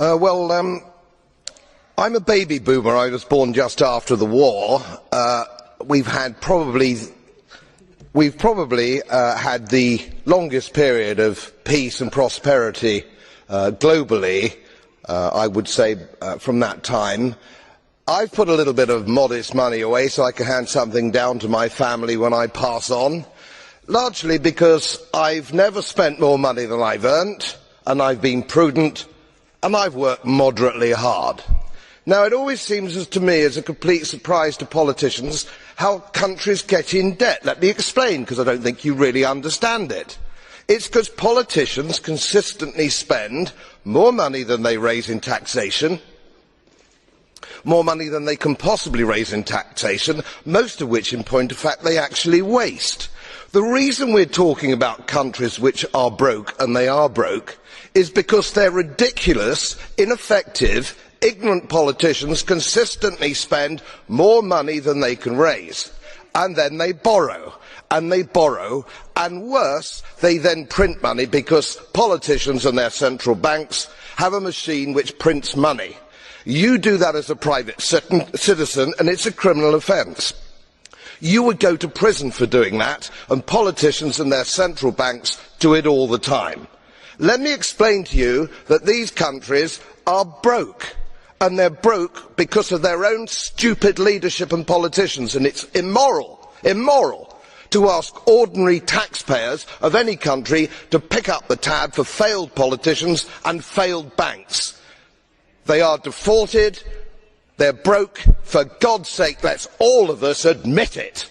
I'm a baby boomer. I was born just after the war. We've probably had the longest period of peace and prosperity globally, I would say, from that time. I've put a little bit of modest money away so I can hand something down to my family when I pass on, largely because I've never spent more money than I've earned, and I've been prudent, and I've worked moderately hard. Now, it always seems to me as a complete surprise to politicians how countries get in debt. Let me explain, because I don't think you really understand it. It's because politicians consistently spend more money than they raise in taxation, more money than they can possibly raise in taxation, most of which, in point of fact, they actually waste. The reason we're talking about countries which are broke, and they are broke, is because their ridiculous, ineffective, ignorant politicians consistently spend more money than they can raise, and then they borrow, and worse, they then print money, because politicians and their central banks have a machine which prints money. You do that as a private citizen, and it's a criminal offence. You would go to prison for doing that, and politicians and their central banks do it all the time. Let me explain to you that these countries are broke, and they're broke because of their own stupid leadership and politicians, and it's immoral to ask ordinary taxpayers of any country to pick up the tab for failed politicians and failed banks. They are defaulted, they're broke. For God's sake, let's all of us admit it.